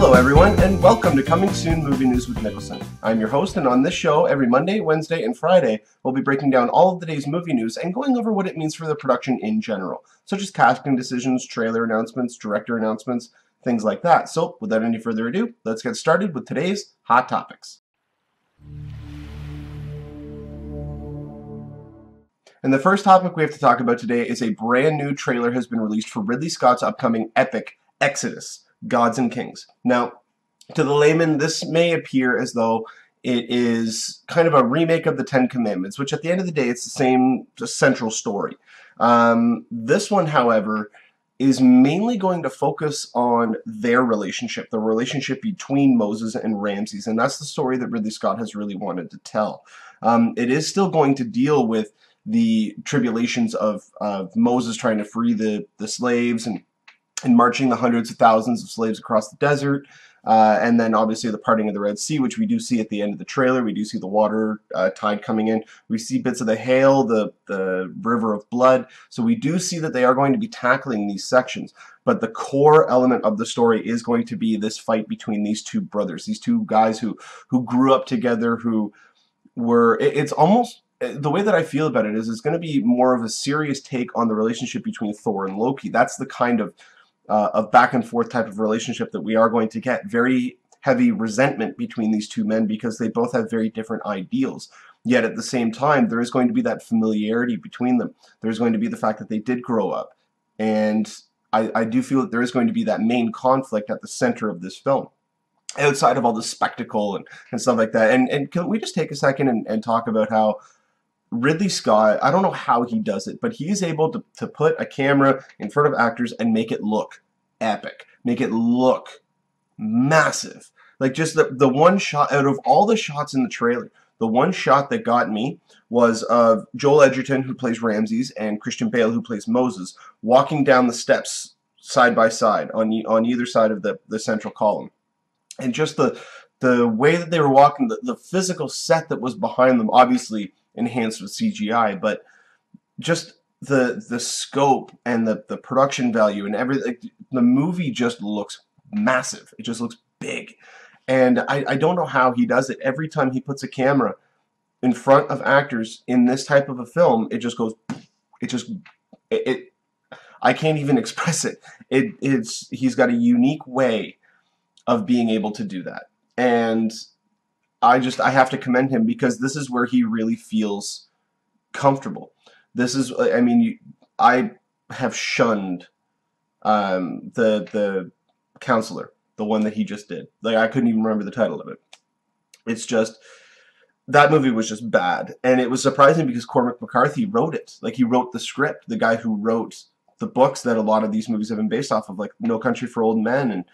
Hello everyone, and welcome to Coming Soon Movie News with Niklsun. I'm your host, and on this show, every Monday, Wednesday, and Friday, we'll be breaking down all of the day's movie news and going over what it means for the production in general, such as casting decisions, trailer announcements, director announcements, things like that. So, without any further ado, let's get started with today's Hot Topics. And the first topic we have to talk about today is a brand new trailer has been released for Ridley Scott's upcoming epic, Exodus: Gods and Kings. Now, to the layman, this may appear as though it is kind of a remake of the Ten Commandments, which at the end of the day, it's the same central story. This one, however, is mainly going to focus on their relationship, the relationship between Moses and Ramses, and that's the story that Ridley Scott has really wanted to tell. It is still going to deal with the tribulations of Moses trying to free the slaves and marching the hundreds of thousands of slaves across the desert, and then obviously the parting of the Red Sea, which we do see at the end of the trailer. We do see the water tide coming in. We see bits of the hail, the river of blood. So we do see that they are going to be tackling these sections. But the core element of the story is going to be this fight between these two brothers, these two guys who grew up together, who were, it's almost, the way that I feel about it is it's going to be more of a serious take on the relationship between Thor and Loki. That's the kind of back and forth type of relationship that we are going to get. Very heavy resentment between these two men because they both have very different ideals. Yet at the same time, there is going to be that familiarity between them. There's going to be the fact that they did grow up. And I do feel that there is going to be that main conflict at the center of this film, outside of all the spectacle and stuff like that. And can we just take a second and talk about how Ridley Scott, I don't know how he does it, but he's able to put a camera in front of actors and make it look epic, make it look massive. Like just the one shot, out of all the shots in the trailer, the one shot that got me was of Joel Edgerton, who plays Ramses, and Christian Bale, who plays Moses, walking down the steps side by side on either side of the central column. And just the way that they were walking, the physical set that was behind them, obviously enhanced with CGI, but just the scope and the production value and everything, the movie just looks massive. It just looks big. And I don't know how he does it. Every time he puts a camera in front of actors in this type of a film, it just goes, I can't even express it. He's got a unique way of being able to do that. And I have to commend him because this is where he really feels comfortable. This is, I mean, I have shunned the Counselor, the one that he just did. Like, I couldn't even remember the title of it. It's just, that movie was just bad. And it was surprising because Cormac McCarthy wrote it. Like, he wrote the script, the guy who wrote the books that a lot of these movies have been based off of, like No Country for Old Men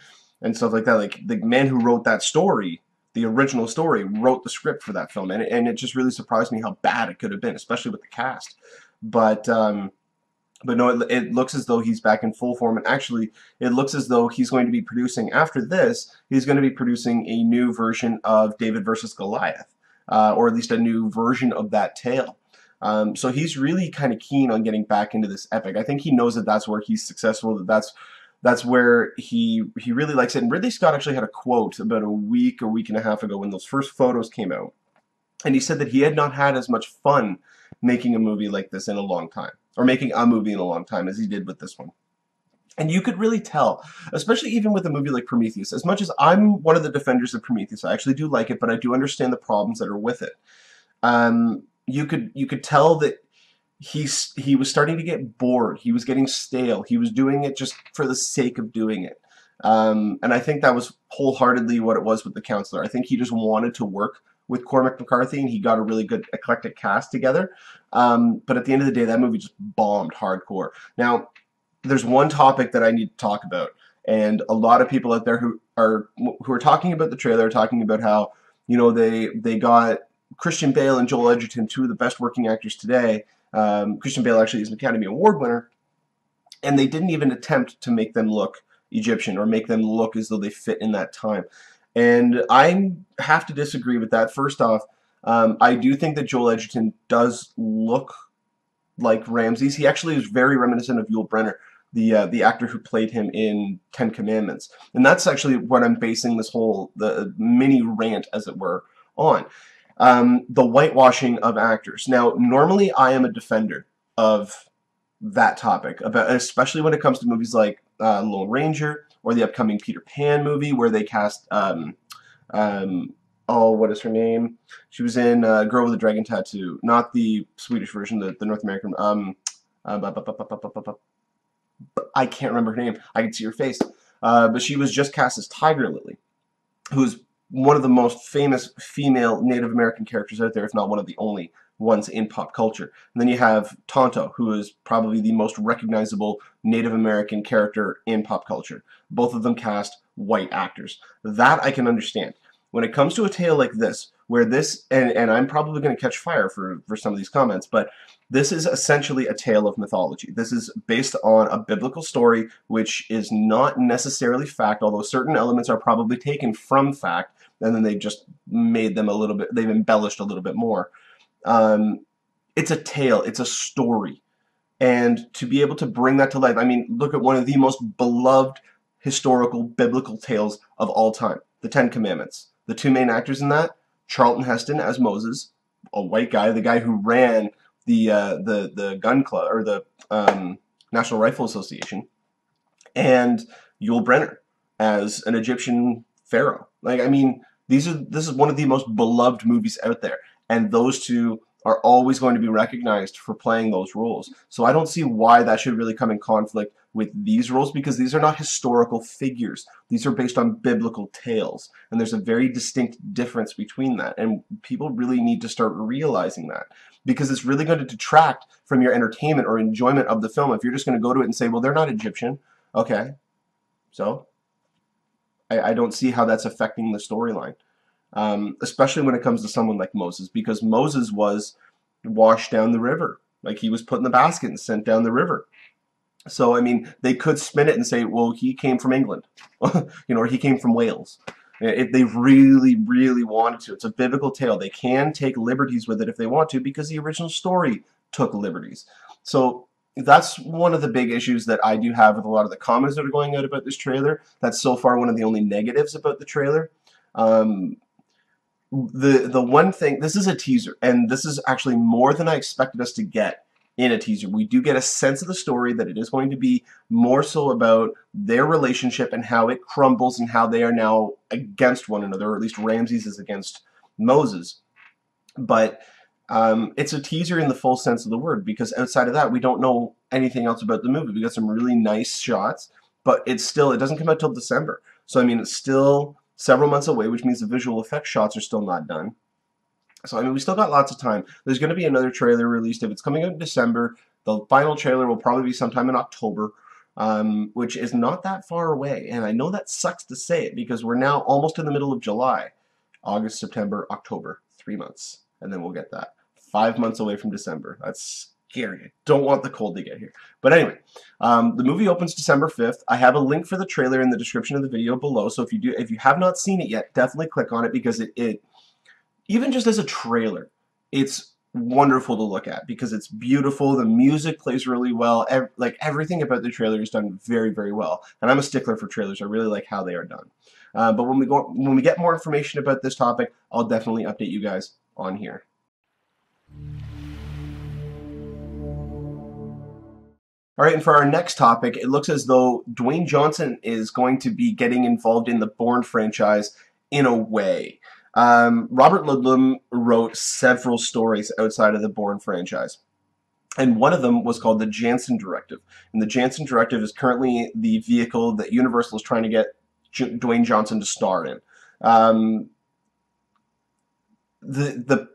and stuff like that. Like, the man who wrote that story, the original story, wrote the script for that film, and it just really surprised me how bad it could have been, especially with the cast. But no, it looks as though he's back in full form, and actually, it looks as though he's going to be producing, after this, he's going to be producing a new version of David versus Goliath, or at least a new version of that tale. So he's really kind of keen on getting back into this epic. I think he knows that that's where he's successful, that's where he really likes it. And Ridley Scott actually had a quote about a week and a half ago when those first photos came out. And he said that he had not had as much fun making a movie like this in a long time, or making a movie in a long time, as he did with this one. And you could really tell, especially even with a movie like Prometheus, as much as I'm one of the defenders of Prometheus, I actually do like it, but I do understand the problems that are with it. You could tell that he was starting to get bored. He was getting stale. He was doing it just for the sake of doing it. And I think that was wholeheartedly what it was with The Counselor. I think he just wanted to work with Cormac McCarthy, and he got a really good eclectic cast together. But at the end of the day, that movie just bombed hardcore. Now, there's one topic that I need to talk about, and a lot of people out there who are talking about the trailer are talking about how, you know, they got Christian Bale and Joel Edgerton, two of the best working actors today. Christian Bale actually is an Academy Award winner, and they didn't even attempt to make them look Egyptian or make them look as though they fit in that time. And I have to disagree with that. First off, I do think that Joel Edgerton does look like Ramses. He actually is very reminiscent of Yul Brynner, the actor who played him in Ten Commandments. And that's actually what I'm basing this whole the mini rant, as it were, on. The whitewashing of actors. Now, normally I am a defender of that topic, especially when it comes to movies like Lone Ranger or the upcoming Peter Pan movie, where they cast oh, what is her name? She was in Girl with a Dragon Tattoo, not the Swedish version, the North American. I can't remember her name. I can see her face, but she was just cast as Tiger Lily, who's one of the most famous female Native American characters out there, if not one of the only ones in pop culture. And then you have Tonto, who is probably the most recognizable Native American character in pop culture. Both of them cast white actors. That I can understand. When it comes to a tale like this, where this, and I'm probably going to catch fire for some of these comments, but this is essentially a tale of mythology. This is based on a biblical story, which is not necessarily fact, although certain elements are probably taken from fact, and then they've just made them a little bit, they've embellished a little bit more. It's a tale, it's a story. And to be able to bring that to life, I mean, look at one of the most beloved historical biblical tales of all time, the Ten Commandments. The two main actors in that, Charlton Heston as Moses, a white guy, the guy who ran the gun club, or the National Rifle Association, and Yul Brynner as an Egyptian pharaoh. Like, I mean, this is one of the most beloved movies out there, and those two are always going to be recognized for playing those roles. So I don't see why that should really come in conflict with these roles, because these are not historical figures. These are based on biblical tales, and there's a very distinct difference between that, and people really need to start realizing that, because it's really going to detract from your entertainment or enjoyment of the film if you're just going to go to it and say, well, they're not Egyptian. Okay, so I don't see how that's affecting the storyline. Especially when it comes to someone like Moses, because Moses was washed down the river. Like, he was put in the basket and sent down the river. So, I mean, they could spin it and say, well, he came from England, you know, or he came from Wales. If they really, really wanted to. It's a biblical tale. They can take liberties with it if they want to, because the original story took liberties. So that's one of the big issues that I do have with a lot of the comments that are going out about this trailer. That's so far one of the only negatives about the trailer. The one thing, this is a teaser, and this is actually more than I expected us to get in a teaser. We do get a sense of the story, that it is going to be more so about their relationship and how it crumbles and how they are now against one another, or at least Ramses is against Moses. But it's a teaser in the full sense of the word, because outside of that, we don't know anything else about the movie. We got some really nice shots, but it doesn't come out till December. So, I mean, it's still several months away, which means the visual effects shots are still not done. So, I mean, we still got lots of time. There's going to be another trailer released. If it's coming out in December, the final trailer will probably be sometime in October, which is not that far away. And I know that sucks to say it, because we're now almost in the middle of July. August, September, October. 3 months. And then we'll get that. 5 months away from December. That's scary. I don't want the cold to get here. But anyway, the movie opens December 5th. I have a link for the trailer in the description of the video below. So if you have not seen it yet, definitely click on it, because it even just as a trailer, it's wonderful to look at, because it's beautiful. The music plays really well. Like, everything about the trailer is done very, very well. And I'm a stickler for trailers. I really like how they are done. But when we get more information about this topic, I'll definitely update you guys on here. All right, and for our next topic, it looks as though Dwayne Johnson is going to be getting involved in the Bourne franchise in a way. Robert Ludlum wrote several stories outside of the Bourne franchise, and one of them was called the Jansen Directive. And the Jansen Directive is currently the vehicle that Universal is trying to get Dwayne Johnson to star in. The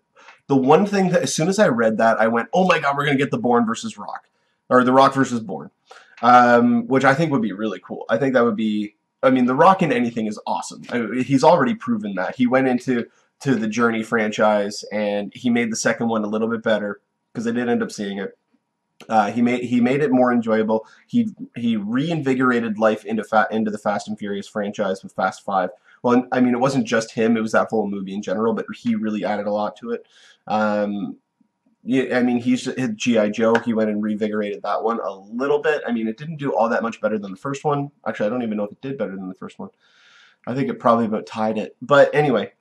one thing that, as soon as I read that, I went, oh my god, we're going to get the Bourne versus Rock. Or The Rock versus Bourne, which I think would be really cool. I think that would be, I mean, The Rock in anything is awesome. I mean, he's already proven that. He went into the Journey franchise, and he made the second one a little bit better, because I did end up seeing it. He made it more enjoyable. He reinvigorated life into the Fast and Furious franchise with Fast 5. Well, I mean, it wasn't just him, it was that whole movie in general, but he really added a lot to it. yeah, I mean, he's G.I. Joe. He went and revigorated that one a little bit. I mean, it didn't do all that much better than the first one. Actually, I don't even know if it did better than the first one. I think it probably about tied it. But anyway,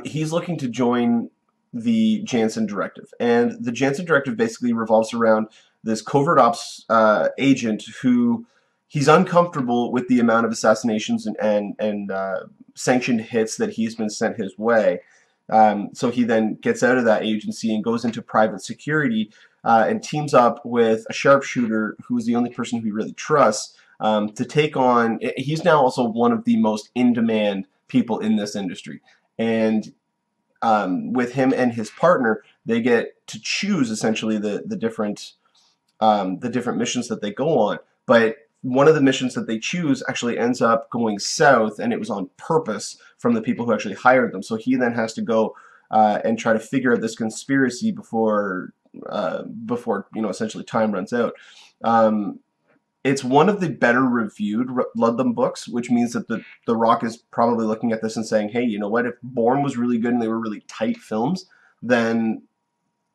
he's looking to join the Jansen Directive. And the Jansen Directive basically revolves around this covert ops agent who he's uncomfortable with the amount of assassinations and sanctioned hits that he's been sent his way. So he then gets out of that agency and goes into private security and teams up with a sharpshooter who is the only person who he really trusts to take on. He's now also one of the most in-demand people in this industry. And with him and his partner, they get to choose essentially the different missions that they go on. But one of the missions that they choose actually ends up going south, and it was on purpose from the people who actually hired them. So he then has to go and try to figure out this conspiracy before essentially time runs out. It's one of the better reviewed Ludlum books, which means that the Rock is probably looking at this and saying, hey, you know what, if Bourne was really good and they were really tight films, then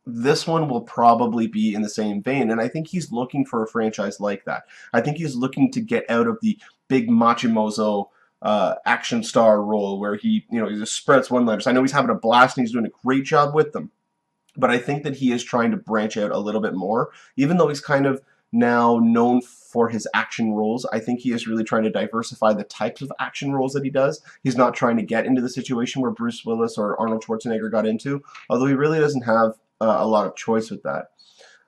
this one will probably be in the same vein. And I think he's looking for a franchise like that. I think he's looking to get out of the big machimoso action star role where he just spreads one-liners. I know he's having a blast and he's doing a great job with them, but I think that he is trying to branch out a little bit more. Even though he's kind of now known for his action roles, I think he is really trying to diversify the types of action roles that he does. He's not trying to get into the situation where Bruce Willis or Arnold Schwarzenegger got into, although he really doesn't have a lot of choice with that.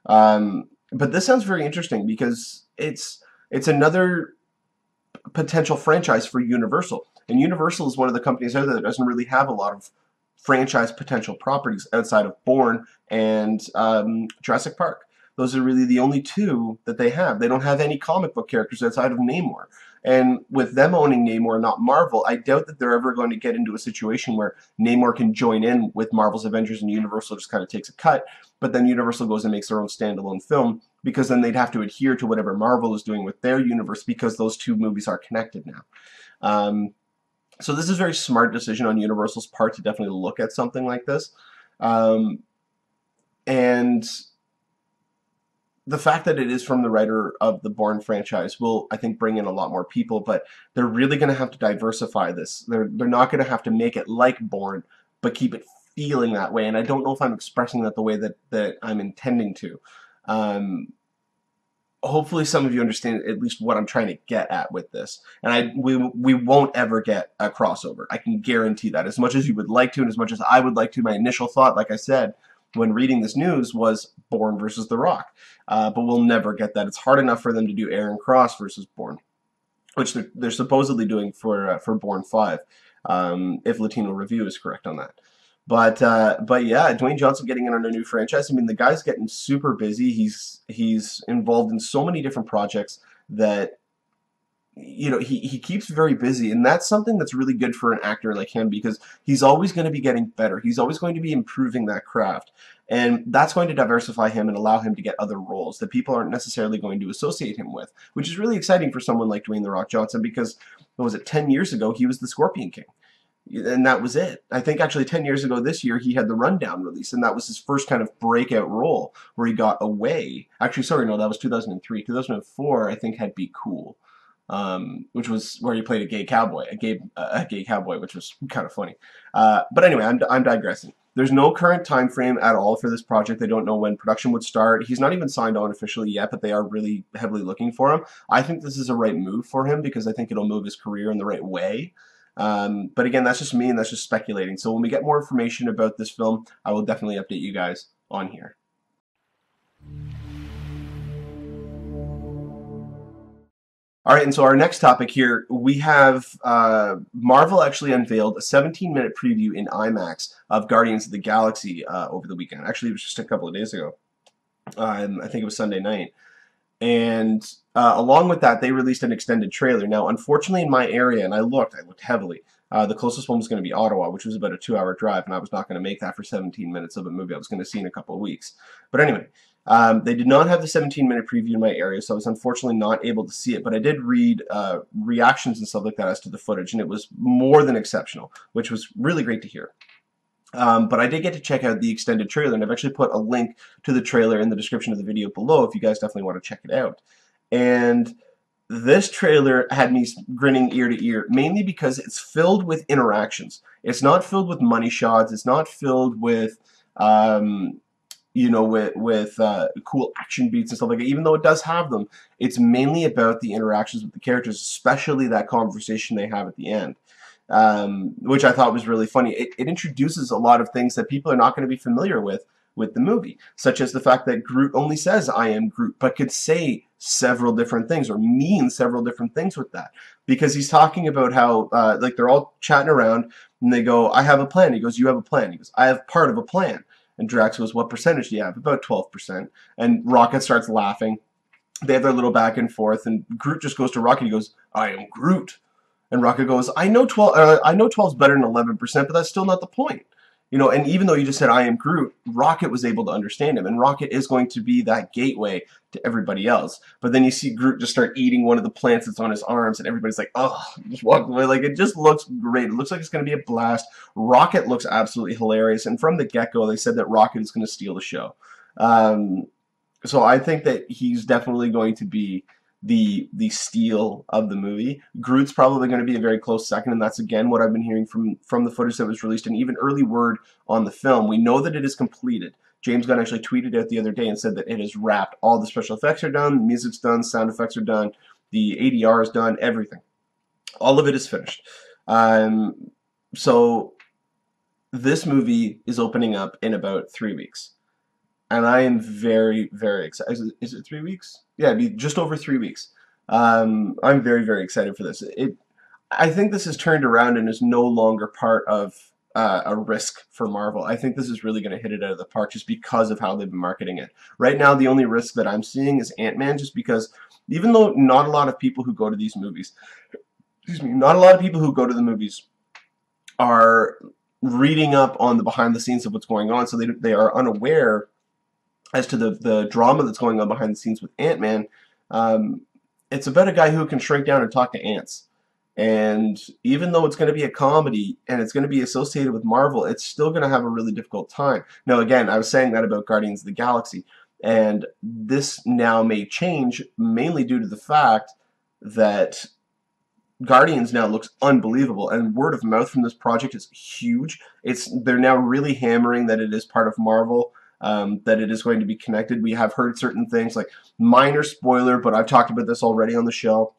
But this sounds very interesting because it's another potential franchise for Universal. And Universal is one of the companies out there that doesn't really have a lot of franchise potential properties outside of Bourne and Jurassic Park. Those are really the only two that they have. They don't have any comic book characters outside of Namor. And with them owning Namor, not Marvel, I doubt that they're ever going to get into a situation where Namor can join in with Marvel's Avengers and Universal just kind of takes a cut, but then Universal goes and makes their own standalone film, because then they'd have to adhere to whatever Marvel is doing with their universe, because those two movies are connected now. So this is a very smart decision on Universal's part to definitely look at something like this. And the fact that it is from the writer of the Bourne franchise will, I think, bring in a lot more people, but they're really going to have to diversify this. They're not going to have to make it like Bourne, but keep it feeling that way. And I don't know if I'm expressing that the way that I'm intending to. Hopefully some of you understand at least what I'm trying to get at with this. And we won't ever get a crossover. I can guarantee that. As much as you would like to and as much as I would like to, my initial thought, like I said, when reading this news, was Bourne versus The Rock. But we'll never get that. It's hard enough for them to do Aaron Cross versus Bourne, which they're supposedly doing for Bourne 5, if Latino Review is correct on that. But yeah, Dwayne Johnson getting in on a new franchise. I mean, the guy's getting super busy. He's involved in so many different projects that, you know, he keeps very busy, and that's something that's really good for an actor like him, because he's always going to be getting better. He's always going to be improving that craft, and that's going to diversify him and allow him to get other roles that people aren't necessarily going to associate him with, which is really exciting for someone like Dwayne "The Rock" Johnson, because, what was it, 10 years ago, he was the Scorpion King. And that was it. I think actually 10 years ago this year, he had the Rundown release, and that was his first kind of breakout role where he got away. Actually, sorry, no, that was 2003. 2004, I think, had Be Cool, which was where he played a gay cowboy, a gay cowboy, which was kind of funny. But anyway, I'm digressing. There's no current time frame at all for this project. They don't know when production would start. He's not even signed on officially yet, but they are really heavily looking for him. I think this is a right move for him, because I think it'll move his career in the right way. But again, that's just me, and that's just speculating. So when we get more information about this film, I will definitely update you guys on here. All right, and so our next topic here, we have Marvel actually unveiled a 17-minute preview in IMAX of Guardians of the Galaxy over the weekend. Actually, it was just a couple of days ago. I think it was Sunday night. And along with that, they released an extended trailer. Now, unfortunately, in my area, and I looked heavily, the closest one was going to be Ottawa, which was about a 2-hour drive, and I was not going to make that for 17 minutes of a movie I was going to see in a couple of weeks. But anyway, they did not have the 17-minute preview in my area, so I was unfortunately not able to see it, but I did read reactions and stuff like that as to the footage, and it was more than exceptional, which was really great to hear. But I did get to check out the extended trailer, and I've actually put a link to the trailer in the description of the video below if you guys definitely want to check it out. And this trailer had me grinning ear to ear, mainly because it's filled with interactions. It's not filled with money shots. It's not filled with, you know, with cool action beats and stuff like that. Even though it does have them, it's mainly about the interactions with the characters, especially that conversation they have at the end. Which I thought was really funny. It introduces a lot of things that people are not going to be familiar with the movie, such as the fact that Groot only says, "I am Groot," but could say several different things or mean several different things with that. Because he's talking about how, like, they're all chatting around, and they go, "I have a plan." He goes, "You have a plan." He goes, "I have part of a plan." And Drax goes, "What percentage do you have?" "About 12%. And Rocket starts laughing. They have their little back and forth, and Groot just goes to Rocket, and he goes, "I am Groot." And Rocket goes, I know 12 is better than 11%, but that's still not the point. You know, and even though you just said, "I am Groot," Rocket was able to understand him, and Rocket is going to be that gateway to everybody else. But then you see Groot just start eating one of the plants that's on his arms, and everybody's like, "Oh," just walk away. Like, it just looks great. It looks like it's going to be a blast. Rocket looks absolutely hilarious, and from the get-go, they said that Rocket is going to steal the show. So I think that he's definitely going to be the steal of the movie. Groot's probably going to be a very close second, and that's again what I've been hearing from the footage that was released and even early word on the film. We know that it is completed. James Gunn actually tweeted out the other day and said that it is wrapped. All the special effects are done, the music's done, sound effects are done, the ADR is done, everything. All of it is finished. So this movie is opening up in about 3 weeks. And I am very, very excited. Is it 3 weeks? Yeah, it'd be just over 3 weeks. I'm very, very excited for this. I think this has turned around and is no longer part of a risk for Marvel. I think this is really going to hit it out of the park just because of how they've been marketing it. Right now, the only risk that I'm seeing is Ant-Man, just because even though not a lot of people who go to these movies, not a lot of people who go to the movies are reading up on the behind the scenes of what's going on, so they are unaware as to the drama that's going on behind the scenes with Ant-Man. It's about a guy who can shrink down and talk to ants. And even though it's going to be a comedy and it's going to be associated with Marvel, it's still going to have a really difficult time. Now, again, I was saying that about Guardians of the Galaxy. And this now may change mainly due to the fact that Guardians now looks unbelievable, and word of mouth from this project is huge. They're now really hammering that it is part of Marvel. That it is going to be connected. We have heard certain things, like, minor spoiler, but I've talked about this already on the show,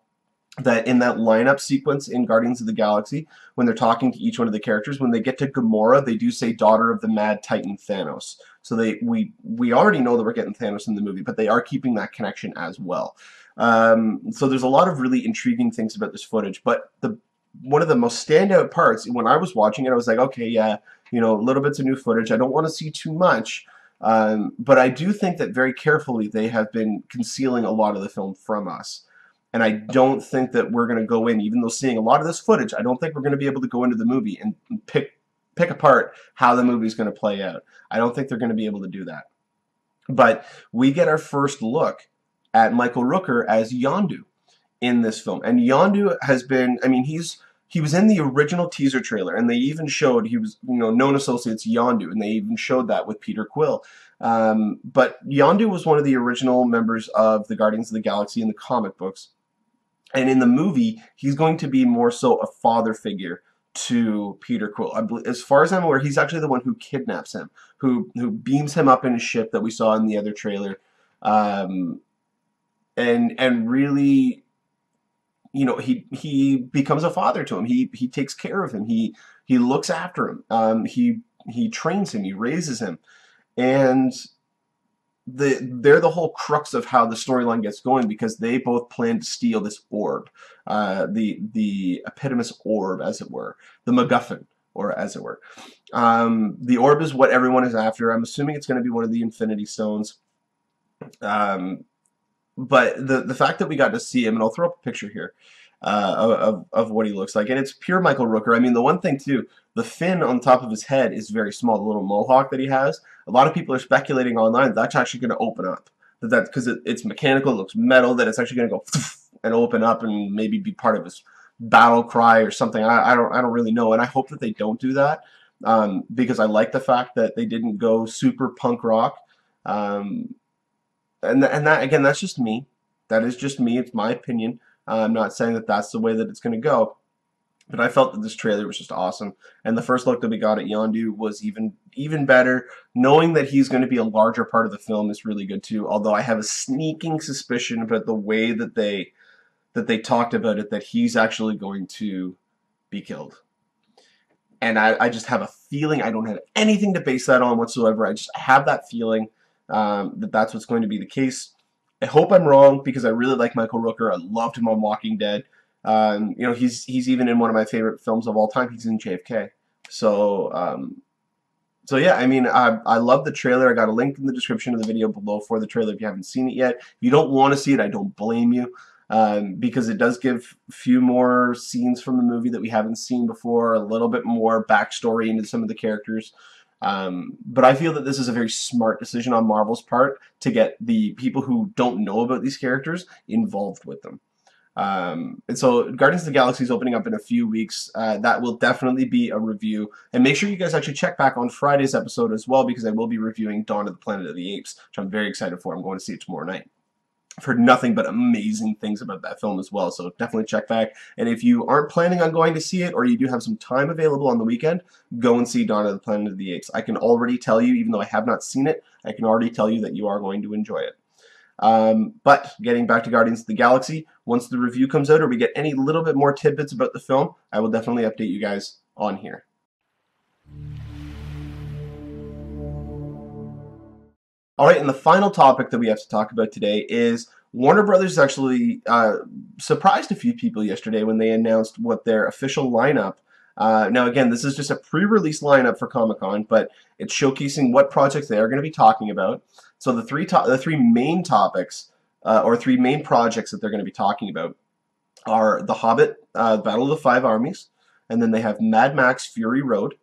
that in that lineup sequence in Guardians of the Galaxy, when they're talking to each one of the characters, when they get to Gamora, they do say "daughter of the Mad Titan Thanos." So we already know that we're getting Thanos in the movie, but they are keeping that connection as well. So there's a lot of really intriguing things about this footage, but one of the most standout parts, when I was watching it, I was like, okay, yeah, you know, little bits of new footage. I don't want to see too much. But I do think that very carefully they have been concealing a lot of the film from us. And I don't think that we're going to go in, even though seeing a lot of this footage, I don't think we're going to be able to go into the movie and pick apart how the movie is going to play out. I don't think they're going to be able to do that. But we get our first look at Michael Rooker as Yondu in this film. And Yondu has been, I mean, he was in the original teaser trailer, and they even showed he was, you know, known associates Yondu, and they even showed that with Peter Quill. But Yondu was one of the original members of the Guardians of the Galaxy in the comic books. And in the movie, he's going to be more so a father figure to Peter Quill. I believe, as far as I'm aware, he's actually the one who kidnaps him, who beams him up in his ship that we saw in the other trailer, and really, you know, he becomes a father to him. He takes care of him. He looks after him. He trains him. He raises him, and they're the whole crux of how the storyline gets going, because they both plan to steal this orb, the epitomous orb, as it were, the MacGuffin, or as it were. The orb is what everyone is after. I'm assuming it's going to be one of the Infinity Stones. But the fact that we got to see him, and I'll throw up a picture here of what he looks like, and it's pure Michael Rooker. I mean, the one thing too, the fin on top of his head is very small, the little mohawk that he has. A lot of people are speculating online that's actually going to open up, because it's mechanical, it looks metal, that it's actually going to go and open up and maybe be part of his battle cry or something. I don't really know, and I hope that they don't do that. because I like the fact that they didn't go super punk rock. And that again, that's just me. That is just me. It's my opinion. I'm not saying that that's the way that it's going to go, but I felt that this trailer was just awesome. And the first look that we got at Yondu was even better. Knowing that he's going to be a larger part of the film is really good too. Although I have a sneaking suspicion about the way that they talked about it, that he's actually going to be killed. And I just have a feeling. I don't have anything to base that on whatsoever. I just have that feeling that that's what's going to be the case. I hope I'm wrong, because I really like Michael Rooker. I loved him on Walking Dead. You know, he's even in one of my favorite films of all time. He's in JFK. So so yeah, I mean, I love the trailer. I got a link in the description of the video below for the trailer if you haven't seen it yet. If you don't want to see it, I don't blame you, because it does give a few more scenes from the movie that we haven't seen before, a little bit more backstory into some of the characters. But I feel that this is a very smart decision on Marvel's part to get the people who don't know about these characters involved with them. And so Guardians of the Galaxy is opening up in a few weeks. That will definitely be a review. And make sure you guys actually check back on Friday's episode as well, because I will be reviewing Dawn of the Planet of the Apes, which I'm very excited for. I'm going to see it tomorrow night. I've heard nothing but amazing things about that film as well, so definitely check back. And if you aren't planning on going to see it, or you do have some time available on the weekend, go and see Dawn of the Planet of the Apes. I can already tell you, even though I have not seen it, I can already tell you that you are going to enjoy it. But getting back to Guardians of the Galaxy, once the review comes out or we get any little bit more tidbits about the film, I will definitely update you guys on here. Alright, and the final topic that we have to talk about today is Warner Brothers actually surprised a few people yesterday when they announced what their official lineup. Now again, this is just a pre-release lineup for Comic-Con, but it's showcasing what projects they are going to be talking about. So the three main topics, or three main projects that they're going to be talking about are The Hobbit, Battle of the Five Armies, and then they have Mad Max Fury Road,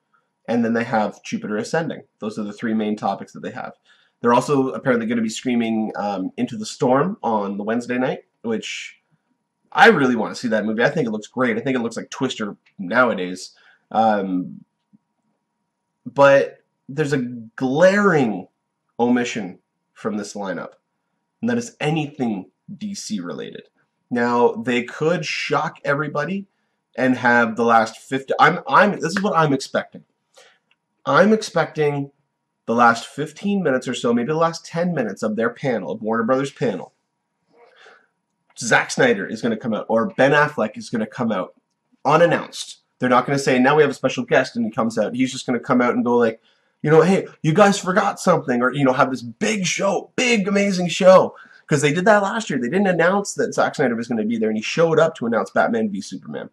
and then they have Jupiter Ascending. Those are the three main topics that they have. They're also apparently going to be streaming Into the Storm on the Wednesday night, which I really want to see that movie. I think it looks great. I think it looks like Twister nowadays. But there's a glaring omission from this lineup, and that is anything DC related. Now, they could shock everybody and have the last 50... this is what I'm expecting. I'm expecting the last 15 minutes or so, maybe the last 10 minutes of their panel, of Warner Brothers panel, Zack Snyder is going to come out, or Ben Affleck is going to come out unannounced. They're not going to say, now we have a special guest, and he comes out. He's just going to come out and go like, you know, hey, you guys forgot something, or, you know, have this big show, big, amazing show. Because they did that last year. They didn't announce that Zack Snyder was going to be there, and he showed up to announce Batman v Superman.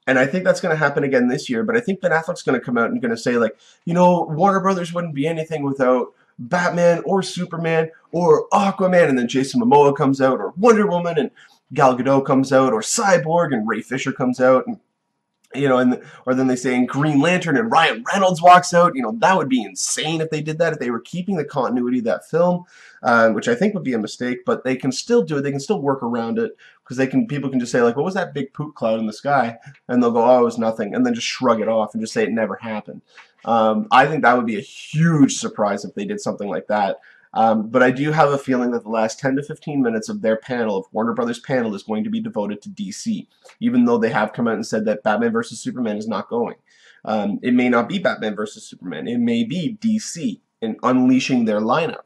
And I think that's going to happen again this year, but I think Ben Affleck's going to come out and going to say, like, you know, Warner Brothers wouldn't be anything without Batman or Superman or Aquaman, and then Jason Momoa comes out, or Wonder Woman, and Gal Gadot comes out, or Cyborg, and Ray Fisher comes out, and, you know, or then they say in Green Lantern and Ryan Reynolds walks out. You know, that would be insane if they did that, if they were keeping the continuity of that film, which I think would be a mistake, but they can still do it. They can still work around it, because people can just say, like, what was that big poop cloud in the sky? And they'll go, oh, it was nothing, and then just shrug it off and just say it never happened. I think that would be a huge surprise if they did something like that. But I do have a feeling that the last 10 to 15 minutes of their panel, of Warner Brothers panel, is going to be devoted to DC, even though they have come out and said that Batman vs. Superman is not going. It may not be Batman vs. Superman. It may be DC and unleashing their lineup,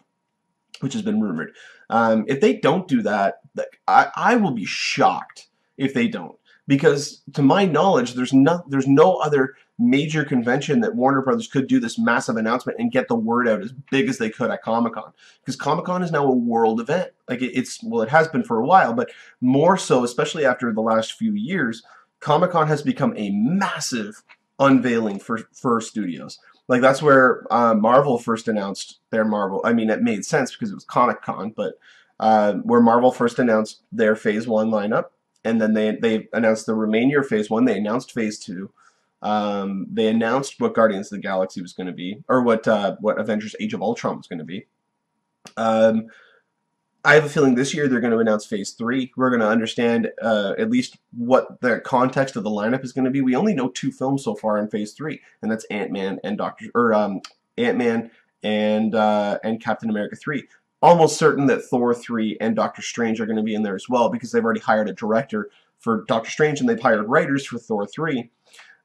which has been rumored. If they don't do that, I will be shocked if they don't. Because, to my knowledge, there's no other major convention that Warner Brothers could do this massive announcement and get the word out as big as they could at Comic-Con. Because Comic-Con is now a world event. Like, well, it has been for a while, but more so, especially after the last few years, Comic-Con has become a massive unveiling for studios. Like, that's where Marvel first announced their Marvel. I mean, it made sense because it was Comic-Con, but where Marvel first announced their Phase 1 lineup, and then they announced the remainder of Phase 1. They announced Phase 2. They announced what Guardians of the Galaxy was going to be, or what Avengers Age of Ultron was going to be. I I have a feeling this year they're going to announce Phase 3. We're going to understand at least what the context of the lineup is going to be. We only know 2 films so far in Phase 3, and that's Ant-Man and Ant-Man and Captain America 3. Almost certain that Thor 3 and Doctor Strange are going to be in there as well, because they've already hired a director for Doctor Strange and they've hired writers for Thor 3.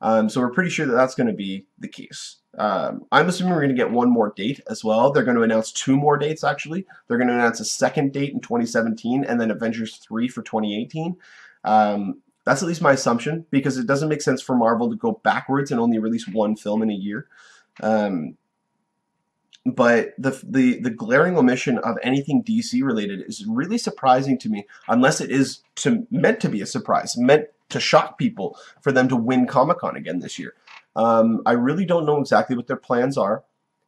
So we're pretty sure that that's going to be the case. I'm assuming we're going to get one more date as well. They're going to announce 2 more dates, actually. They're going to announce a second date in 2017 and then Avengers 3 for 2018. That's at least my assumption, because it doesn't make sense for Marvel to go backwards and only release 1 film in a year. But the glaring omission of anything DC related is really surprising to me, unless it is meant to be a surprise, meant to shock people for them to win Comic-Con again this year. I really don't know exactly what their plans are,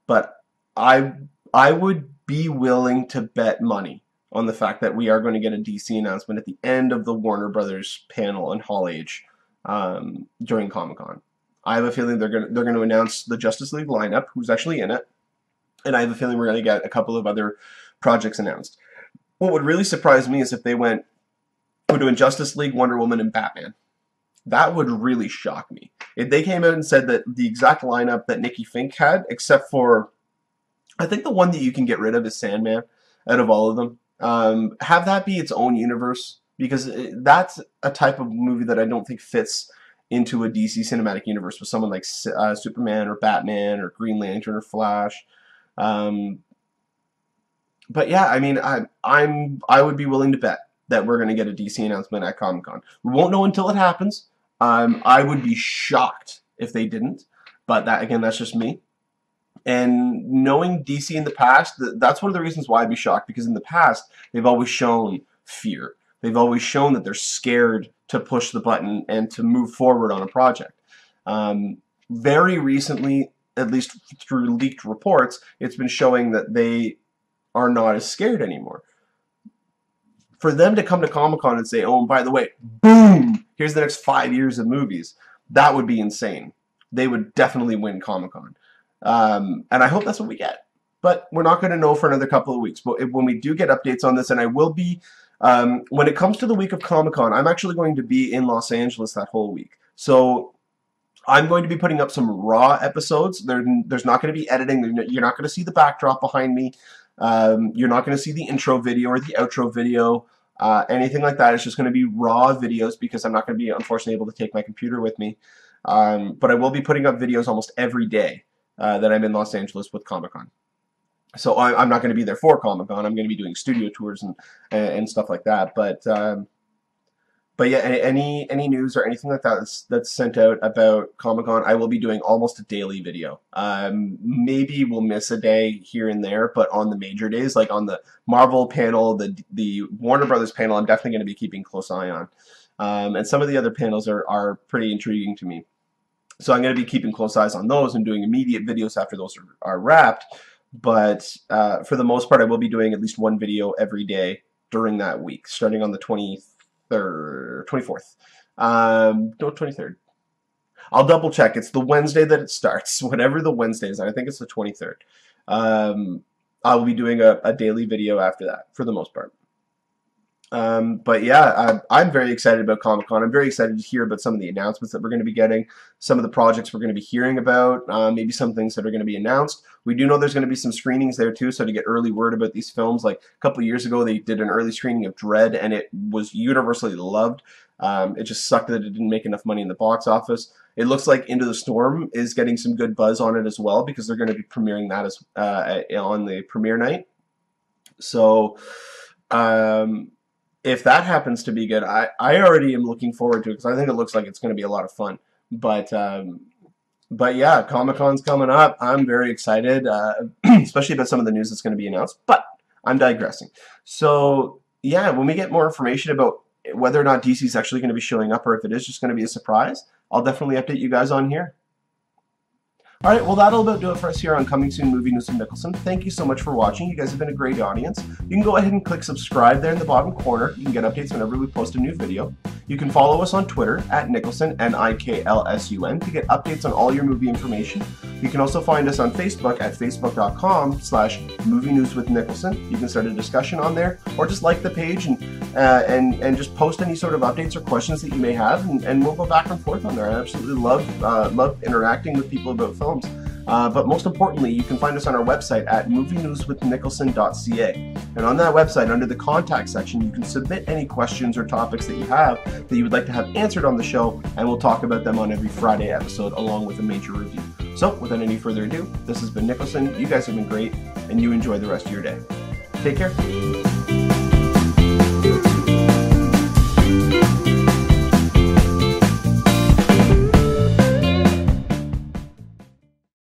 but I would be willing to bet money on the fact that we are going to get a DC announcement at the end of the Warner Brothers panel in Hall H during Comic-Con. I have a feeling they're going to announce the Justice League lineup, who's actually in it, and I have a feeling we're going to get a couple of other projects announced. What would really surprise me is if we're doing Justice League, Wonder Woman, and Batman. That would really shock me. If they came out and said that the exact lineup that Nikki Fink had, except for, I think the one that you can get rid of is Sandman, out of all of them. Have that be its own universe, because that's a type of movie that I don't think fits into a DC cinematic universe with someone like Superman or Batman or Green Lantern or Flash. But yeah, I mean, I would be willing to bet that we're going to get a DC announcement at Comic-Con. We won't know until it happens. I would be shocked if they didn't, but that, again, that's just me. And knowing DC in the past, that's one of the reasons why I'd be shocked, because in the past, they've always shown fear. They've always shown that they're scared to push the button and to move forward on a project. Very recently, at least through leaked reports, it's been showing that they are not as scared anymore. For them to come to Comic-Con and say, oh, and by the way, boom, here's the next 5 years of movies, that would be insane. They would definitely win Comic-Con. And I hope that's what we get. But we're not going to know for another couple of weeks. But when we do get updates on this, and I will be, when it comes to the week of Comic-Con, I'm actually going to be in Los Angeles that whole week. So I'm going to be putting up some raw episodes. There's not going to be editing. You're not going to see the backdrop behind me. You're not going to see the intro video or the outro video, anything like that. It's just going to be raw videos, because I'm not going to be, unfortunately, able to take my computer with me. But I will be putting up videos almost every day that I'm in Los Angeles with Comic-Con. So I'm not going to be there for Comic-Con. I'm going to be doing studio tours and stuff like that. But yeah, any news or anything like that that's sent out about Comic-Con, I will be doing almost a daily video. Maybe we'll miss a day here and there, but on the major days, like on the Marvel panel, the Warner Brothers panel, I'm definitely going to be keeping a close eye on. And some of the other panels are pretty intriguing to me. So I'm going to be keeping close eyes on those and doing immediate videos after those are wrapped. But for the most part, I will be doing at least one video every day during that week, starting on the 24th. No, 23rd. I'll double check. It's the Wednesday that it starts. Whatever the Wednesday is, I think it's the 23rd. I'll be doing a daily video after that, for the most part. But yeah, I'm very excited about Comic-Con. I'm very excited to hear about some of the announcements that we're going to be getting, some of the projects we're going to be hearing about, maybe some things that are going to be announced. We do know there's going to be some screenings there too, so to get early word about these films. Like a couple of years ago, they did an early screening of Dread, and it was universally loved. It just sucked that it didn't make enough money in the box office. It looks like Into the Storm is getting some good buzz on it as well, because they're going to be premiering that as on the premiere night. So if that happens to be good, I already am looking forward to it, because I think it looks like it's going to be a lot of fun. But yeah, Comic-Con's coming up. I'm very excited, especially about some of the news that's going to be announced. But I'm digressing. So yeah, when we get more information about whether or not DC is actually going to be showing up, or if it is just going to be a surprise, I'll definitely update you guys on here. Alright, well that'll about do it for us here on Coming Soon Movie News with Niklsun. Thank you so much for watching. You guys have been a great audience. You can go ahead and click subscribe there in the bottom corner. You can get updates whenever we post a new video. You can follow us on Twitter at Niklsun, Niklsun, to get updates on all your movie information. You can also find us on Facebook at facebook.com/Movie News with Niklsun. You can start a discussion on there, or just like the page and just post any sort of updates or questions that you may have, and we'll go back and forth on there. I absolutely love interacting with people about films. But most importantly, you can find us on our website at movienewswithniklsun.ca. And on that website, under the contact section, you can submit any questions or topics that you have that you would like to have answered on the show, and we'll talk about them on every Friday episode along with a major review. So without any further ado, this has been Niklsun. You guys have been great, and you enjoy the rest of your day. Take care.